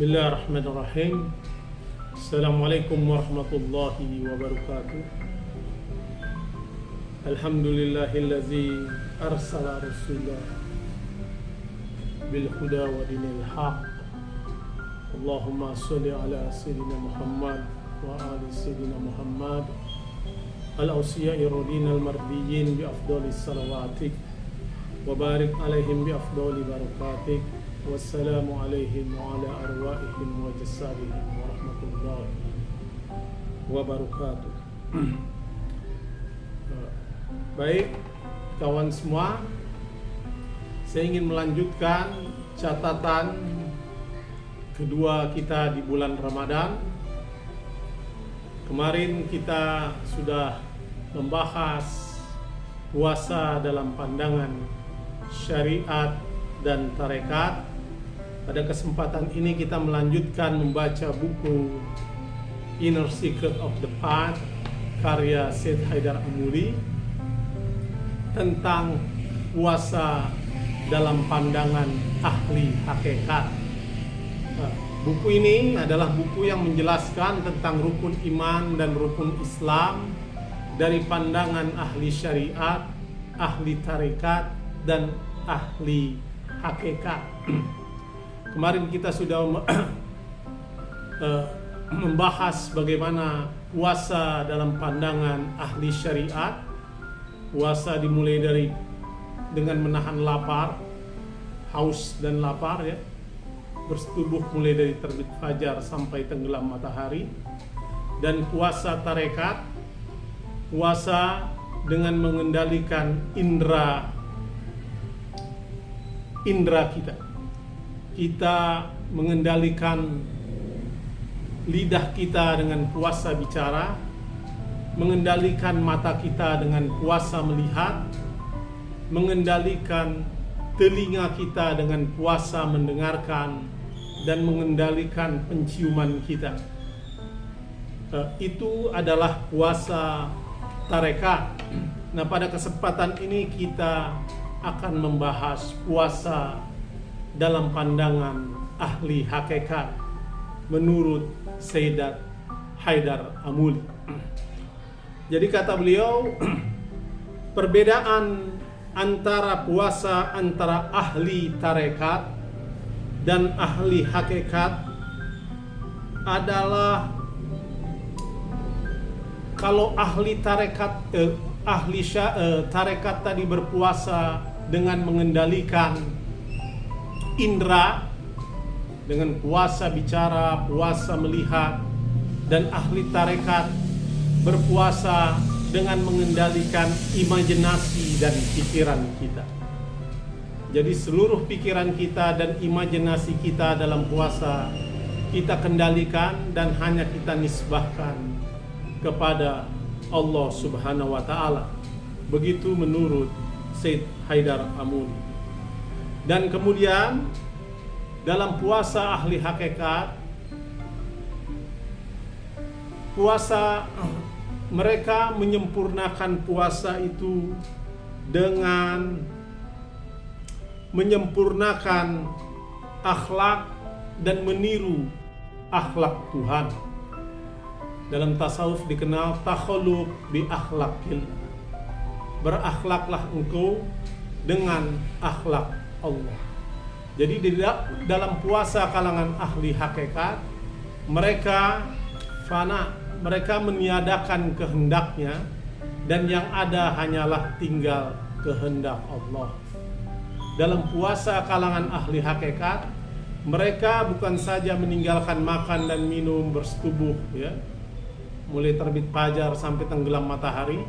Bismillahirrahmanirrahim. Assalamualaikum warahmatullahi wabarakatuh. Alhamdulillahillazi arsala rasulah bil huda wa dinil haq. Allahumma sholli ala sayyidina Muhammad wa ali sayyidina Muhammad al-awsiya'i radinal mardiyyin bi afdalis salawatik wa barik alaihim bi afdali barakatik. Wassalamu alaihim wa ala arwahihim wa jasadihim wa rahmatullahi wa barakatuh. Baik kawan semua, saya ingin melanjutkan catatan kedua kita di bulan Ramadan. Kemarin kita sudah membahas puasa dalam pandangan syariat dan tarekat. Pada kesempatan ini kita melanjutkan membaca buku Inner Secret of the Path karya Syed Haidar Amuli tentang puasa dalam pandangan ahli hakikat. Buku ini adalah buku yang menjelaskan tentang rukun iman dan rukun Islam dari pandangan ahli syariat, ahli tarekat, dan ahli hakikat. Kemarin kita sudah membahas bagaimana puasa dalam pandangan ahli syariat. Puasa dimulai dengan menahan lapar, haus dan lapar ya. Bersetubuh mulai dari terbit fajar sampai tenggelam matahari. Dan puasa tarekat, puasa dengan mengendalikan indera kita. Kita mengendalikan lidah kita dengan puasa bicara, mengendalikan mata kita dengan puasa melihat, mengendalikan telinga kita dengan puasa mendengarkan, dan mengendalikan penciuman kita. Itu adalah puasa tarekat. Nah, pada kesempatan ini kita akan membahas puasa dalam pandangan ahli hakikat menurut Syed Haidar Amuli. Jadi kata beliau, perbedaan antara puasa antara ahli tarekat dan ahli hakikat adalah kalau ahli tarekat tarekat tadi berpuasa dengan mengendalikan indera, dengan puasa bicara, puasa melihat, dan ahli tarekat berpuasa dengan mengendalikan imajinasi dan pikiran kita. Jadi seluruh pikiran kita dan imajinasi kita dalam puasa kita kendalikan dan hanya kita nisbahkan kepada Allah Subhanahu wa Ta'ala. Begitu menurut Syed Haidar Amuli. Dan kemudian dalam puasa ahli hakikat, puasa mereka menyempurnakan puasa itu dengan menyempurnakan akhlak dan meniru akhlak Tuhan. Dalam tasawuf dikenal takhalluk bi akhlakil. Berakhlaklah engkau dengan akhlak Allah. Jadi dalam puasa kalangan ahli hakikat, mereka fana, mereka meniadakan kehendaknya, dan yang ada hanyalah tinggal kehendak Allah. Dalam puasa kalangan ahli hakikat, mereka bukan saja meninggalkan makan dan minum, bersetubuh ya, mulai terbit fajar sampai tenggelam matahari,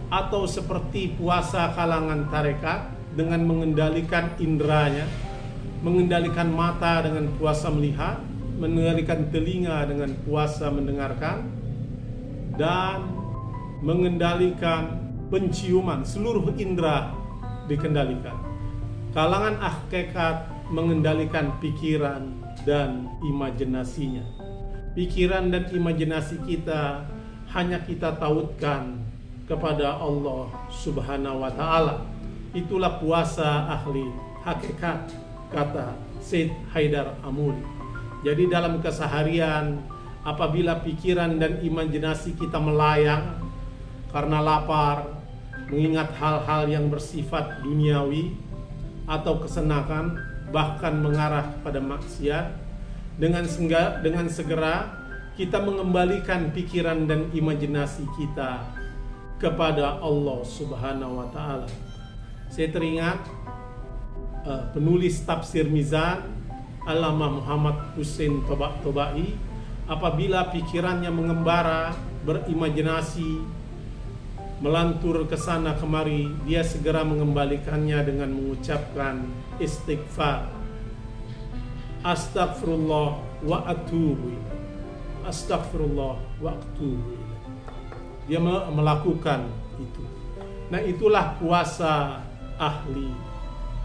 atau seperti puasa kalangan tarekat dengan mengendalikan inderanya, mengendalikan mata dengan puasa melihat, mengendalikan telinga dengan puasa mendengarkan, dan mengendalikan penciuman. Seluruh indera dikendalikan. Kalangan hakikat mengendalikan pikiran dan imajinasinya. Pikiran dan imajinasi kita hanya kita tautkan kepada Allah Subhanahu wa Ta'ala. Itulah puasa ahli hakikat, kata Syed Haidar Amuli. Jadi dalam keseharian, apabila pikiran dan imajinasi kita melayang karena lapar, mengingat hal-hal yang bersifat duniawi atau kesenangan, bahkan mengarah pada maksiat, dengan segera kita mengembalikan pikiran dan imajinasi kita kepada Allah Subhanahu wa Ta'ala. Saya teringat penulis tafsir Mizan, Allamah Muhammad Hussein Tobai, apabila pikirannya mengembara, berimajinasi, melantur ke sana kemari, dia segera mengembalikannya dengan mengucapkan istighfar. Astagfirullah wa atubu ilaih. Astagfirullah wa atubu ilaih. Dia melakukan itu. Nah, itulah puasa ahli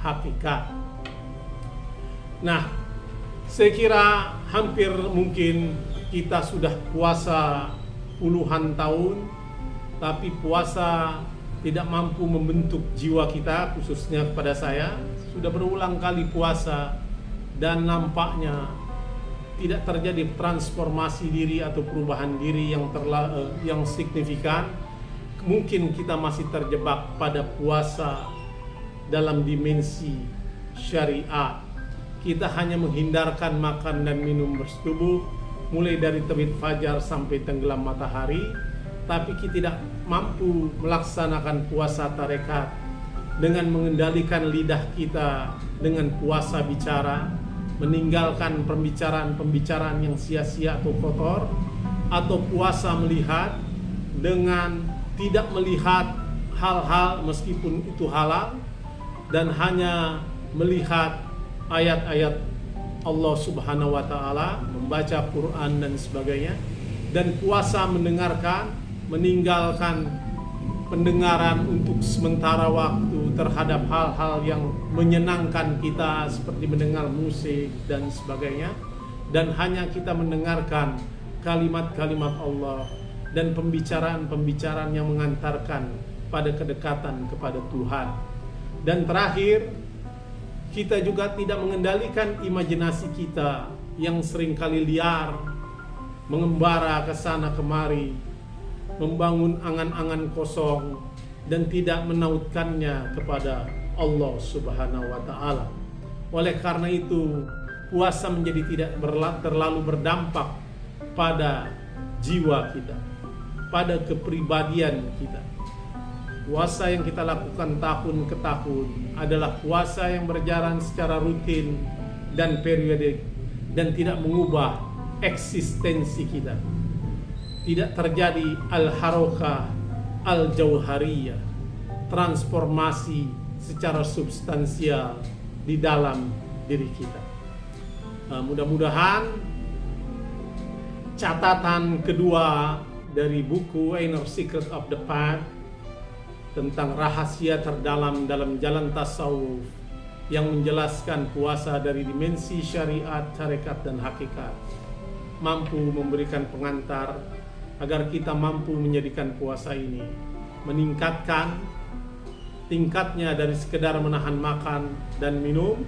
hakikat. Nah, saya kira hampir mungkin kita sudah puasa puluhan tahun, tapi puasa tidak mampu membentuk jiwa kita, khususnya kepada saya. Sudah berulang kali puasa dan nampaknya tidak terjadi transformasi diri atau perubahan diri yang signifikan. Mungkin kita masih terjebak pada puasa dalam dimensi syariat. Kita hanya menghindarkan makan dan minum bersetubuh mulai dari terbit fajar sampai tenggelam matahari, tapi kita tidak mampu melaksanakan puasa tarekat dengan mengendalikan lidah kita dengan puasa bicara, meninggalkan pembicaraan yang sia-sia atau kotor, atau puasa melihat dengan tidak melihat hal-hal meskipun itu halal, dan hanya melihat ayat-ayat Allah Subhanahu wa Ta'ala, membaca Quran dan sebagainya, dan puasa meninggalkan pendengaran untuk sementara waktu terhadap hal-hal yang menyenangkan kita seperti mendengar musik dan sebagainya, dan hanya kita mendengarkan kalimat-kalimat Allah dan pembicaraan-pembicaraan yang mengantarkan pada kedekatan kepada Tuhan. Dan terakhir, kita juga tidak mengendalikan imajinasi kita yang seringkali liar, mengembara ke sana kemari, membangun angan-angan kosong dan tidak menautkannya kepada Allah Subhanahu wa Ta'ala. Oleh karena itu, puasa menjadi tidak terlalu berdampak pada jiwa kita, pada kepribadian kita. Puasa yang kita lakukan tahun ke tahun adalah puasa yang berjalan secara rutin dan periodik dan tidak mengubah eksistensi kita. Tidak terjadi al-harakah al-jauhariyah, transformasi secara substansial di dalam diri kita. Mudah-mudahan catatan kedua dari buku Inner Secret of the Path tentang rahasia terdalam dalam jalan tasawuf yang menjelaskan puasa dari dimensi syariat, tarekat, dan hakikat mampu memberikan pengantar agar kita mampu menjadikan puasa ini meningkatkan tingkatnya dari sekedar menahan makan dan minum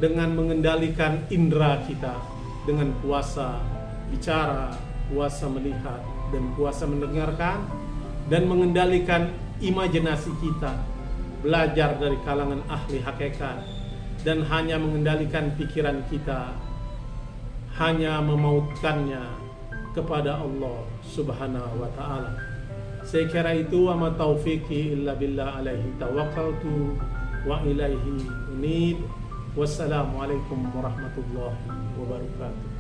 dengan mengendalikan indera kita dengan puasa bicara, puasa melihat, dan puasa mendengarkan, dan mengendalikan imajinasi kita, belajar dari kalangan ahli hakikat, dan hanya mengendalikan pikiran kita, hanya memautkannya kepada Allah Subhanahu wa Ta'ala. Saya kira itu, wa ma taufiqi illa billah alaihi tawakkaltu wa ilaihi unib. Wassalamualaikum warahmatullahi wabarakatuh.